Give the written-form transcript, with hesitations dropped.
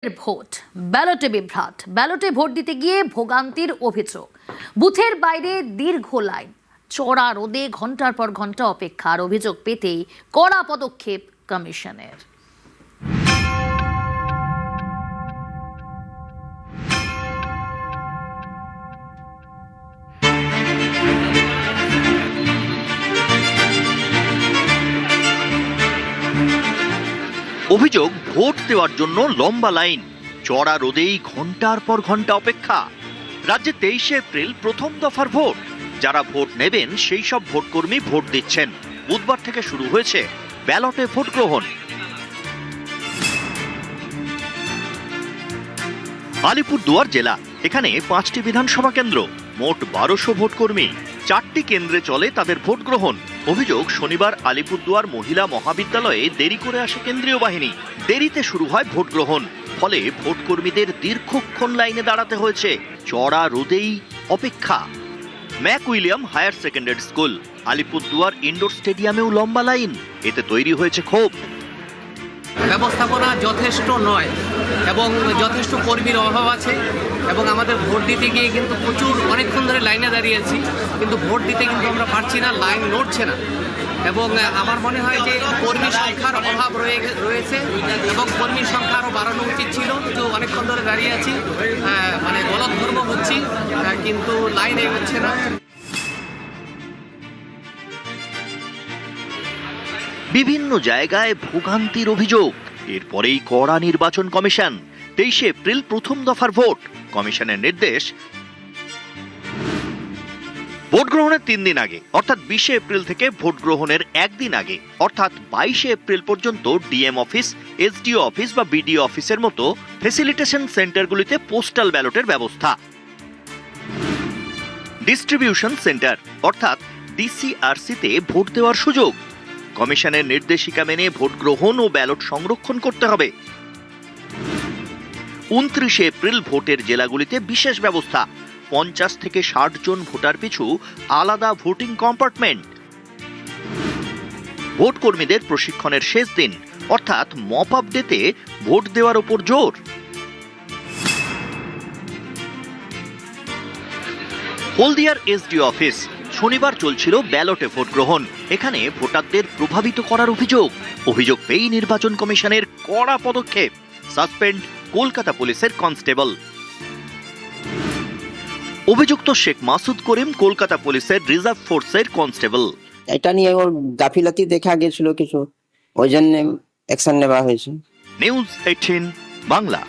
Vote ব্যালটে বিভ্রাট, ব্যালটে vote দিতে গিয়ে ভোগান্তির অভিযোগ। বুথের বাইরে দীর্ঘ লাইন, চড়া রোদে ঘন্টার পর ঘন্টা অপেক্ষার অভিযোগ পেতেই কড়া পদক্ষেপ কমিশনের। অভিযোগ, ভোট দেওয়ার জন্য লম্বা লাইন, চড়া রোদেই ঘন্টার পর ঘন্টা অপেক্ষা। রাজ্যে 23 এপ্রিল প্রথম দফার ভোট। যারা ভোট নেবেন সেই সব ভোটকর্মী ভোট দিচ্ছেন। বুধবার থেকে শুরু হয়েছে ব্যালটে ভোট গ্রহণ। আলিপুরদুয়ার জেলা, এখানে 5টি বিধানসভা কেন্দ্র, মোট 1200 ভোটকর্মী। 4টি কেন্দ্রে চলে তাদের ভোট গ্রহণ। অভিযোগ, শনিবার আলিপুরদুয়ার মহিলা মহাবিদ্যালয়ে দেরি করে আসে কেন্দ্রীয় বাহিনী। দেরিতে শুরু হয় ভোট গ্রহণ, ফলে ভোটকর্মীদের দীর্ঘক্ষণ লাইনে দাঁড়াতে হয়েছে। চড়া রোদেই অপেক্ষা। Mac William higher secondary school, Alipurduar indoor স্টেডিয়ামেও লম্বা লাইন। এতে তৈরি হয়েছে ক্ষোভ। ব্যবস্থাপনা যথেষ্ট নয় এবং যথেষ্ট কর্মীর অভাব আছে এবং আমাদের ভোট দিতে গিয়ে কিন্তু প্রচুর অনেকক্ষণ ধরে লাইনে দাঁড়িয়েছি, কিন্তু ভোট দিতে কিন্তু আমরা পারছি না, লাইন নড়ছে না। এবং আমার মনে হয় যে কর্মী সংখ্যার অভাব রয়েছে এবং কর্মীর সংখ্যা আরও বাড়ানো উচিত ছিল। কিন্তু অনেকক্ষণ ধরে দাঁড়িয়ে আছি, মানে গলদঘর্ম হচ্ছি, কিন্তু লাইন এগোচ্ছে না। বিভিন্ন জায়গায় ভোগান্তির অভিযোগ। এরপরেই কড়া নির্বাচন কমিশন। 23 এপ্রিল প্রথম দফার ভোট। কমিশনের নির্দেশ, ভোট গ্রহণের 3 দিন আগে অর্থাৎ 20 এপ্রিল থেকে ভোট গ্রহণের একদিন আগে অর্থাৎ 22 এপ্রিল পর্যন্ত ডিএম অফিস, এসডিও অফিস বা বিডিও অফিসের মতো ফেসিলিটেশন সেন্টারগুলিতে পোস্টাল ব্যালটের ব্যবস্থা। ডিস্ট্রিবিউশন সেন্টার অর্থাৎ ডিসিআরসিতে ভোট দেওয়ার সুযোগ। কমিশনের নির্দেশিকা মেনে ভোট গ্রহণ ও ব্যালট সংরক্ষণ করতে হবে। 29 এপ্রিল ভোটের জেলাগুলিতে বিশেষ ব্যবস্থা। 50 থেকে 60 জন ভোটার পিছু আলাদা ভোটিং কম্পার্টমেন্ট। ভোট কর্মীদের প্রশিক্ষণের শেষ দিন অর্থাৎ মপ আপ ডেতে ভোট দেওয়ার উপর জোর। হলদিয়ার এসডিও অফিস, শনিবার চলছিল ব্যালটে ভোট গ্রহণ। এখানে ভোটারদের প্রভাবিত করার অভিযোগ পেয়েই নির্বাচন কমিশনের কড়া পদক্ষেপ। সাসপেন্ড কলকাতা পুলিশের কনস্টেবল। অভিযুক্ত শেখ মাসুদ করিম কলকাতা পুলিশের রিজার্ভ ফোর্সের কনস্টেবল। এটা নিয়ে ওর গাফিলতি দেখা গেছিল কিছু, ওই জন্য অ্যাকশন নেওয়া হয়েছে। নিউজ 18 বাংলা।